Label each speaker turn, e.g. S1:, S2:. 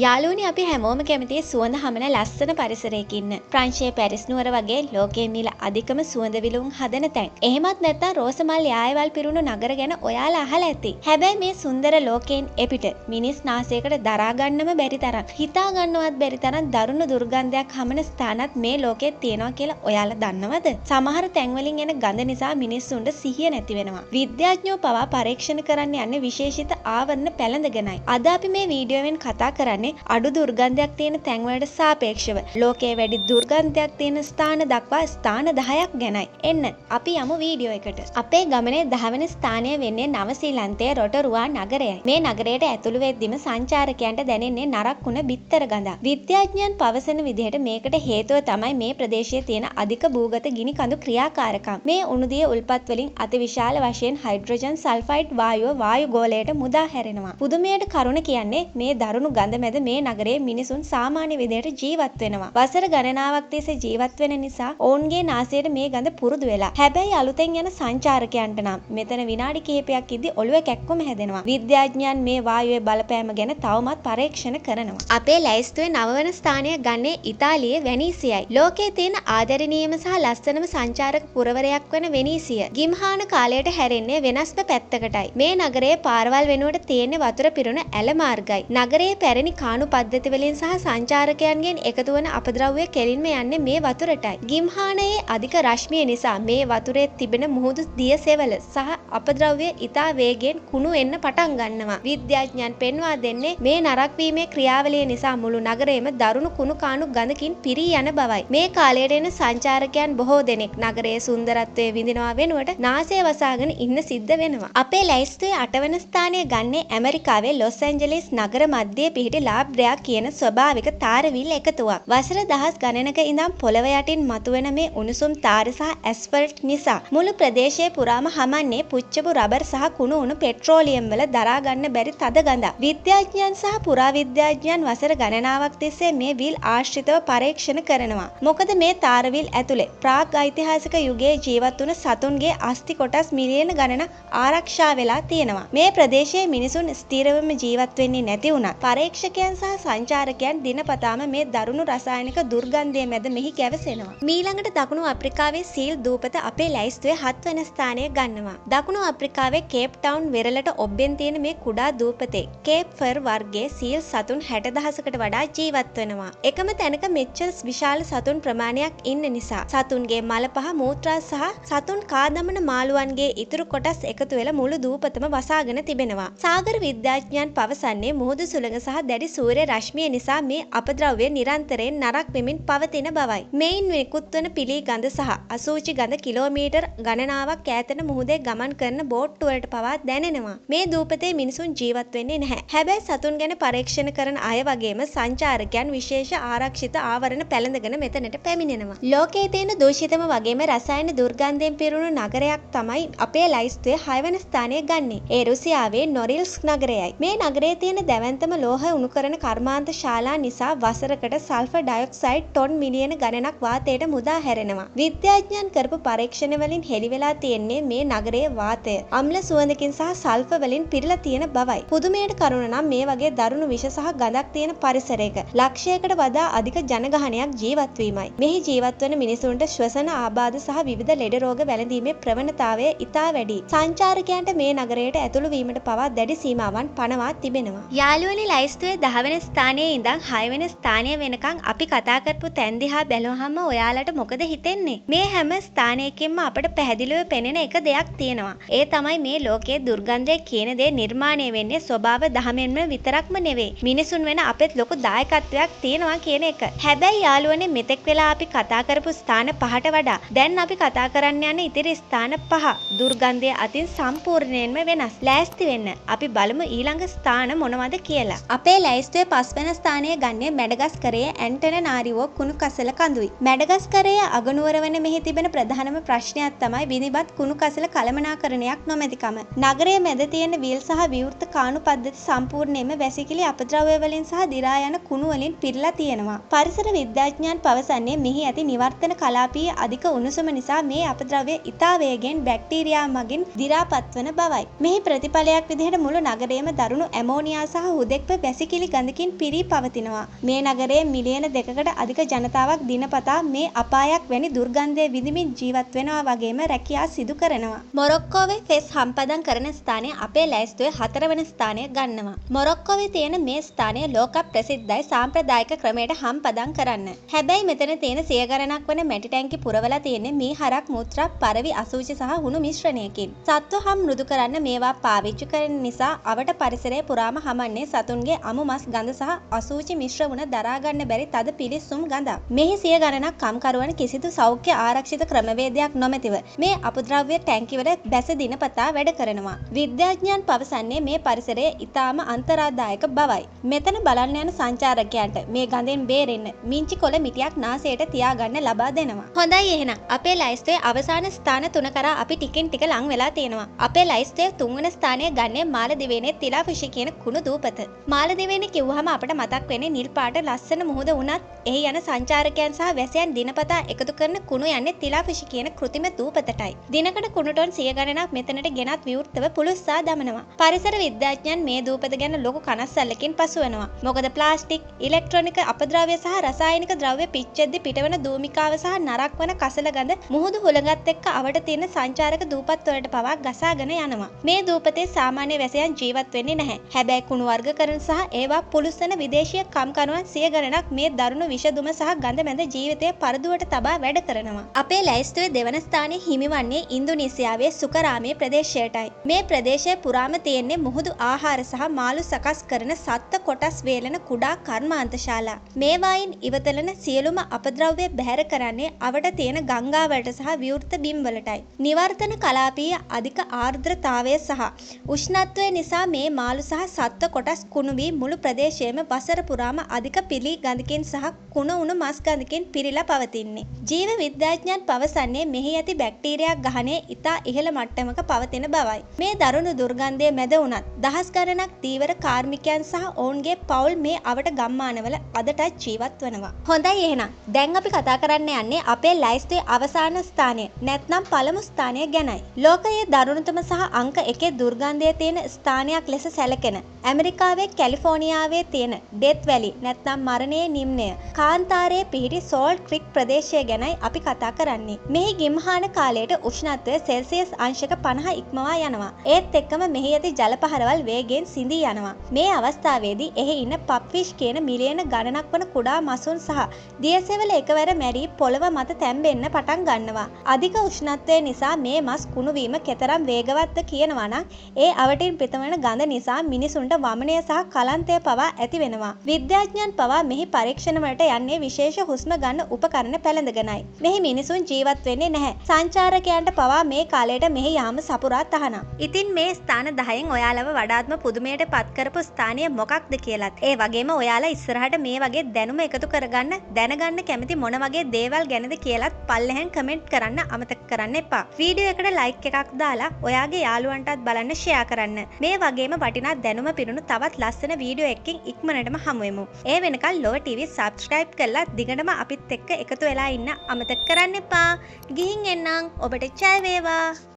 S1: යාළුවනි අපි හැමෝම කැමති සුවඳ හමන ලස්සන පරිසරයක ඉන්න. ප්‍රංශයේ පැරිස් නුවර වගේ ලෝකයේ මිල අධිකම සුවඳ විලවුන් හදන තැන්. එහෙමත් නැත්නම් රෝසමල් යායවල් පිරුණු නගර ගැන ඔයාලා අහලා ඇති. හැබැයි මේ සුන්දර ලෝකයෙන් එපිට මිනිස් නාසයකට දරා ගන්නම බැරි තරම්, හිතා ගන්නවත් බැරි තරම් දරුණු දුර්ගන්ධයක් හමන ස්ථානත් මේ ලෝකයේ තියෙනවා කියලා ඔයාලා දන්නවද? සමහර තැන්වලින් එන ගඳ නිසා මිනිස්සුන්ට සිහිය නැති වෙනවා. විද්‍යාඥයෝ පවා පරීක්ෂණ කරන්න යන්නේ විශේෂිත ආවරණ පැළඳගෙනයි. අද අපි මේ වීඩියෝවෙන් කතා කරන්නේ අඩු දුර්ගන්ධයක් තියෙන තැන්වලට සාපේක්ෂව ලෝකයේ වැඩි දුර්ගන්ධයක් තියෙන ස්ථාන දක්වා ස්ථාන 10ක් ගැනයි. එන්න අපි යමු වීඩියෝ එකට. අපේ ගමනේ 10 වෙනි ස්ථානය වෙන්නේ නවසීලන්තයේ රොටරුවා නගරයයි. මේ නගරයට ඇතුළු වෙද්දිම සංචාරකයන්ට දැනෙන්නේ නරක් වුණ බිත්තර ගඳක්. විද්‍යාඥයන් පවසන විදිහට මේකට හේතුව තමයි මේ ප්‍රදේශයේ තියෙන අධික භූගත ගිනි කඳු ක්‍රියාකාරකම්. මේ උණුදිය උල්පත් වලින් අතිවිශාල වශයෙන් හයිඩ්‍රජන් සල්ෆයිඩ් වායුව වායු ගෝලයට මුදා හැරෙනවා. පුදුමයට කරුණ කියන්නේ මේ දරුණු ගඳ මැද මේ නගරයේ මිනිසුන් සාමාන්‍ය විදිහට ජීවත් වෙනවා. වසර ගණනාවක් තිස්සේ ජීවත් වෙන නිසා ඔවුන්ගේ නාසයට මේ ගඳ පුරුදු වෙලා. හැබැයි අලුතෙන් යන සංචාරකයන්ට නම් මෙතන විනාඩි කිහිපයක් ඉදදී ඔළුව කැක්කුම හැදෙනවා. විද්‍යාඥයන් මේ වායුවේ බලපෑම ගැන තවමත් පරීක්ෂණ කරනවා. අපේ ලැයිස්තුවේ 9 වන ස්ථානය ගන්නේ ඉතාලියේ වෙනීසියයි. ලෝකයේ තියෙන ආදරණීයම සහ ලස්සනම සංචාරක පුරවරයක් වන වෙනීසිය ගිම්හාන කාලයට හැරෙන්නේ වෙනස්ම පැත්තකටයි. මේ නගරයේ පාරවල් වෙනුවට තියෙන වතුර පිරුණ ඇල මාර්ගයි. නගරයේ පැරණි කාණු පද්ධති වලින් සහ සංචාරකයන්ගෙන් එකතු වන අපද්‍රව්‍ය කෙලින්ම යන්නේ මේ වතුරටයි. ගිම්හානයේ අධික රශ්මිය නිසා මේ වතුරේ තිබෙන මුහුදු දිය සෙවල සහ අපද්‍රව්‍ය ඉතා වේගයෙන් කුණු වෙන්න පටන් ගන්නවා. විද්‍යාඥයන් පෙන්වා දෙන්නේ මේ නරක් වීමේ ක්‍රියාවලිය නිසා මුළු නගරයම දරුණු කුණු කාණු ගඳකින් පිරී යන බවයි. මේ කාලයට එන සංචාරකයන් බොහෝ දෙනෙක් නගරයේ සුන්දරත්වය විඳිනවා වෙනුවට නාසය වසාගෙන ඉන්න සිද්ධ වෙනවා. අපේ ලැයිස්තුවේ 8 වන ස්ථානය ගන්නේ ඇමරිකාවේ ලොස් ඇන්ජලිස් නගර මැදයේ පිහිටි ලාබ්‍රයා කියන ස්වභාවික තාරවිල් එකතුවක්. වසර දහස් ගණනක ඉඳන් පොළව යටින් මතුවෙන මේ උණුසුම් තාර සහ ඇස්ෆල්ට් නිසා මුළු ප්‍රදේශය පුරාම හමන්නේ පුච්චපු රබර් සහ කුණු උණු පෙට්‍රෝලියම් වල දරා ගන්න බැරි තද ගඳක්. විද්‍යාඥයන් සහ පුරාවිද්‍යාඥයන් වසර ගණනාවක් තිස්සේ මේ විල් ආශ්‍රිතව පරීක්ෂණ කරනවා. මොකද මේ තාරවිල් ඇතුලේ ප්‍රාග් ඓතිහාසික යුගයේ ජීවත් වුණ සතුන්ගේ අස්ථි කොටස් මිලියන ගණනක් ආරක්ෂා වෙලා තියෙනවා. මේ ප්‍රදේශයේ මිනිසුන් ස්ථිරවම ජීවත් වෙන්නේ නැති වුණත් පරීක්ෂකයන් සහ සංචාරකයන් දිනපතාම මේ දරුණු රසායනික දුර්ගන්ධය මැද මෙහි ගැවසෙනවා. මීළඟට දකුණු අප්‍රිකාවේ සීල් දූපත අපේ ලැයිස්තුවේ 7 වෙනි ස්ථානය ගන්නවා. දකුණු අප්‍රිකාවේ කේප් ටවුන් වෙරළට ඔබ්බෙන් තියෙන මේ කුඩා දූපතේ කේප් ෆර් වර්ගයේ සීල් සතුන් 60,000කට වඩා ජීවත් වෙනවා. එකම තැනක මෙච්චර විශාල සතුන් ප්‍රමාණයක් ඉන්න නිසා සතුන්ගේ මල පහ මූත්‍රා සහ සතුන් කා දමන මාළුවන්ගේ ඉතුරු කොටස් එකතු වෙලා මුළු දූපතම වසාගෙන තිබෙනවා. සාගර විද්‍යාඥයන් පවසන්නේ මුහුදු සුළඟ සහ දැඩි සූර්ය රශ්මිය නිසා මේ අපද්‍රව්‍ය නිරන්තරයෙන් නරක් වෙමින් පවතින බවයි. මේන් නිකුත් වන පිලී ගඳ සහ අසූචි ගඳ කිලෝමීටර් ගණනාවක් ඈතන මුහුදේ ගමන් කරන බෝට්ටු වලට පවා දැනෙනවා. මේ දූපතේ මිනිසුන් ජීවත් වෙන්නේ නැහැ. හැබැයි සතුන් ගැන පරීක්ෂණ කරන අය වගේම සංචාරකයන් විශේෂ ආරක්ෂිත ආවරණ පැළඳගෙන මෙතනට පැමිණෙනවා. ලෝකයේ තියෙන දූෂිතම වගේම රසායන දුර්ගන්ධයෙන් පිරුණු නගරයක් තමයි අපේ ලැයිස්තුවේ 6 වෙනි ස්ථානය ගන්නේ. ඒ රුසියාවේ නොරිල්ස්ක් නගරයයි. මේ නගරයේ තියෙන දැවැන්තම ලෝහ උණු කරන කර්මාන්ත ශාලා නිසා වසරකට සල්ෆර් ඩයොක්සයිඩ් ටොන් මිලියන ගණනක් වාතයට මුදා හැරෙනවා. විද්‍යාඥයන් කරපු පරීක්ෂණ වලින් හෙළි වෙලා තියෙන්නේ මේ නගරයේ වාතය අම්ල සුවඳකින් සහ සල්ෆර් වලින් පිරීලා තියෙන බවයි. පුදුමයට කරුණ නම් මේ වගේ දරුණු විෂ සහ ගඳක් තියෙන පරිසරයක ලක්ෂයකට වඩා අධික ජනගහනයක් ජීවත් වීමයි. මෙහි ජීවත් වන මිනිසුන්ට ශ්වසන ආබාධ සහ විවිධ ලෙඩ රෝග වැළඳීමේ ප්‍රවණතාවය ඉතා වැඩි. සංචාරකයන්ට මේ නගරයට ඇතුළු වීමට පවා දැඩි සීමාවන් පනවා තිබෙනවා. යාළුවනි ලැයිස්තුවේ 10 වෙනි ස්ථානයේ ඉඳන් 6 වෙනි ස්ථානය වෙනකන් අපි කතා කරපු තැන් දිහා බැලුවහම ඔයාලට මොකද හිතෙන්නේ? මේ හැම ස්ථානයකින්ම අපට පැහැදිලිව පෙනෙන එක දෙයක් තියෙනවා. ඒ තමයි මේ ලෝකයේ දුර්ගන්ධය කියන දේ නිර්මාණය වෙන්නේ ස්වභාව දහමෙන්ම විතරක්ම නෙවෙයි. මිනිසුන් වෙන අපෙත් ලොකු දායකත්වයක් තියෙනවා කියන එක. හැබැයි යාළුවනේ මෙතෙක් වෙලා අපි කතා කරපු ස්ථාන පහට වඩා දැන් අපි කතා කරන්න යන ඉතිරි ස්ථාන පහ දුර්ගන්ධය අතින් සම්පූර්ණයෙන්ම වෙනස්. ලෑස්ති වෙන්න. අපි බලමු ඊළඟ ස්ථාන මොනවද කියලා. අපේ ලැයිස්තුවේ 5 වෙනි ස්ථානය ගන්නේ මැඩගස්කරයේ ඇන්ටනනාරිවෝ කුණු කසල කඳුයි. මැඩගස්කරයේ අගනුවර වන මෙහි තිබෙන ප්‍රධානම ප්‍රශ්නයක් තමයි විනිබත් කුණු කසල කළමනාකරණයක් නොමැතිකම. නගරයේ මැද තියෙන විල් සහ විවෘත කාණු පද්ධති සම්පූර්ණයෙන්ම වැසිකිලි අපද්‍රව්‍ය වලින් සහ දිරා යන කුණු වලින් පිරීලා තියෙනවා. පරිසර විද්‍යාඥයන් පවසන්නේ මෙහි ඇති නිවර්තන කලාපීය අධික උණුසුම නිසා මේ අපද්‍රව්‍ය ඉතා වේගයෙන් බැක්ටීරියා මගින් දිරාපත් වන බවයි. මෙහි ප්‍රතිඵලයක් විදිහට මුළු නගරයේම දරුණු ඇමෝනියා සහ හුදෙක්ව වැසිකිලි පිලි ගඳකින් පිරී පවතිනවා. මේ නගරයේ මිලියන 2කට අධික ජනතාවක් දිනපතා මේ අපායක් වැනි දුර්ගන්ධය විඳිමින් ජීවත් වෙනවා වගේම රැකියා සිදු කරනවා. මොරොක්කෝවේ ෆෙස් හම්පදම් කරන ස්ථානය අපේ ලැයිස්තුවේ 4 වෙනි ස්ථානය ගන්නවා. මොරොක්කෝවේ තියෙන මේ ස්ථානය ලෝක ප්‍රසිද්ධයි සාම්ප්‍රදායික ක්‍රමයට හම්පදම් කරන්න. හැබැයි මෙතන තියෙන 100 ගණනක් වන මැටි ටැංකි පුරවලා තියෙන්නේ මී හරක් මුත්‍රා පරවි අසූචි සහ හුණු මිශ්‍රණයකින්. සත්ව හම් මෘදු කරන්න මේවා පාවිච්චි කරන නිසා අවට පරිසරය පුරාම හමන්නේ සතුන්ගේ අමු මස් ගඳ සහ අසූචි මිශ්‍ර වුණ දරා ගන්න බැරි තද පිලිස්සුම් ගඳක්. මෙහි 100 ගණනක් කම්කරුවන් කිසිදු සෞඛ්‍ය ආරක්ෂිත ක්‍රමවේදයක් නොමැතිව මේ අපද්‍රව්‍ය ටැංකිවල බැස දිනපතා වැඩ කරනවා. විද්‍යාඥයන් පවසන්නේ මේ පරිසරය ඉතාම අන්තරාදායක බවයි. මෙතන බලන්න යන සංචාරකයන්ට මේ ගඳෙන් බේරෙන්න මිංචි කොළ මිටියක් නාසයට තියාගන්න ලබා දෙනවා. හොඳයි එහෙනම් අපේ ලයිස්තුවේ අවසාන ස්ථාන 3 කරා අපි ටිකෙන් ටික ලං වෙලා තියෙනවා. අපේ ලයිස්තුවේ 3 වෙනි ස්ථානය ගන්නේ මාලදිවයිනේ තිලාෆිෂි කියන කුණු දූපත. මාලදිවයිනේ කිව්වහම අපිට මතක් වෙන්නේ නිල් පාට ලස්සන මුහුද වුණත් එහි යන සංචාරකයන් සහ වැසියන් දිනපතා එකතු කරන කුණු යන්නේ තිලාෆිෂි කියන කෘතිම දූපතටයි. දිනකට කුණු ටොන් 100 ගණනක් මෙතනට ගෙනත් විවෘතව පුළුස්සා දමනවා. පරිසර විද්‍යාඥයන් මේ දූපත ගැන ලොකු කනස්සල්ලකින් පසු වෙනවා. මොකද ප්ලාස්ටික්, ඉලෙක්ට්‍රොනික අපද්‍රව්‍ය සහ රසායනික ද්‍රව්‍ය පිච්චෙද්දි පිටවන දූමිකාව සහ නරක් වන කසල ගඳ මුහුදු හුළඟත් එක්ක අවට තියෙන සංචාරක දූපත් වලට පවා ගසාගෙන යනවා. මේ දූපතේ සාමාන්‍ය වැසියන් ජීවත් වෙන්නේ නැහැ. හැබැයි කුණු වර්ගකරන සහ ඒවා පුළුස්සන විදේශීය කම්කරුවන් 100 ගණනක් මේ දරුණු විෂදුම සහ ගඳ මැද ජීවිතය පරදුවට තබා වැඩ කරනවා. අපේ ලැයිස්තුවේ දෙවන ස්ථානයේ හිමිවන්නේ ඉන්දුනීසියාවේ සුකරාමේ ප්‍රදේශයටයි. මේ ප්‍රදේශය පුරාම තියෙන්නේ මුහුදු ආහාර සහ මාළු සකස් කරන සත්ත්ව කොටස් වේලන කුඩා කර්මාන්තශාලා. මේවායින් ඉවතලන සියලුම අපද්‍රව්‍ය බැහැර කරන්නේ අවට තියෙන ගංගාවලට සහ විවෘත බිම් වලටයි. නිවර්තන කලාපීය අධික ආර්ද්‍රතාවය සහ උෂ්ණත්වය නිසා මේ මාළු සහ සත්ත්ව කොටස් කුණු වී මුළු ප්‍රදේශයේම වසර පුරාම අධික පිලි ගඳකින් සහ කුණු උණු මස් ගඳකින් පිරීලා පවතින්නේ. ජීව විද්‍යාඥයන් පවසන්නේ මෙහි ඇති බැක්ටීරියා ගහණය ඉතා ඉහළ මට්ටමක පවතින බවයි. මේ දරුණු දුර්ගන්ධය මැද වුණත් දහස් ගණනක් ධීවර කාර්මිකයන් සහ ඔවුන්ගේ පවුල් මේ අවට ගම්මානවල අදටත් ජීවත් වනවා. හොඳයි එහෙනම් දැන් අපි කතා කරන්න යන්නේ අපේ ලයිස්තුවේ අවසාන ස්ථානය නැත්නම් පළමු ස්ථානය ගැනයි. ලෝකයේ දරුණුතම සහ අංක 1 දුර්ගන්ධය තියෙන ස්ථානයක් ලෙස සැලකෙන ඇමරිකාවේ කැලිෆෝනියාවේ තියෙන ඩෙත් වැලි නැත්නම් මරණයේ නිම්නය කාන්තාරයේ පිහිටි සෝල්ට් ක්‍රික් ප්‍රදේශය ගැනයි අපි කතා කරන්නේ. මෙහි ගිම්හාන කාලයට උෂ්ණත්වය සෙල්සියස් අංශක 50 ඉක්මවා යනවා. ඒත් එක්කම මෙහි ඇති ජල පහරවල් වේගයෙන් සිඳී යනවා. මේ අවස්ථාවේදී එහි ඉන්න පප්ෆිෂ් කියන මිලියන ගණනක් වන කුඩා මසුන් සහ දියසෙවල එකවර මැරී පොළව මත තැම්බෙන්න පටන් ගන්නවා. අධික උෂ්ණත්වය නිසා මේ මස් කුණු වීම කෙතරම් වේගවත්ද කියනවා නම් ඒ අවටින් පිටවන ගඳ නිසා මිනිසුන්ට වමනය සහ කලන්තය පවා ඇති වෙනවා. විද්‍යාඥයන් පවා මෙහි පරීක්ෂණ වලට යන්නේ විශේෂ හුස්ම ගන්න උපකරණ පැළඳගෙනයි. මෙහි මිනිසුන් ජීවත් වෙන්නේ නැහැ. සංචාරකයන්ට පවා මේ කාලයට මෙහි යාම සපුරා තහනම්. ඉතින් මේ ස්ථාන 10න් ඔයාලව වඩාත්ම පුදුමයට පත් කරපු ස්ථානය මොකක්ද කියලාත් ඒ වගේම ඔයාලා ඉස්සරහට මේ වගේ දැනුම එකතු කරගන්න දැනගන්න කැමති මොන වගේ දේවල් ගැනද කියලාත් පල්ලෙහෙන් කමෙන්ට් කරන්න අමතක කරන්න එපා. වීඩියෝ එකට ලයික් එකක් දාලා ඔයාගේ යාළුවන්ටත් බලන්න ෂෙයා කරන්න. මේ වගේම වටිනා දැනුම පිරුණු තවත් ලස්සන වීඩියෝ එකකින් ඉක්මනටම හමු වෙමු. ඒ වෙනකල් ලොව TV subscribe කරලා දිගටම අපිත් එක්ක එකතු වෙලා ඉන්න අමතක කරන්න එපා. ගිහින් එන්නම්. ඔබට ජය වේවා.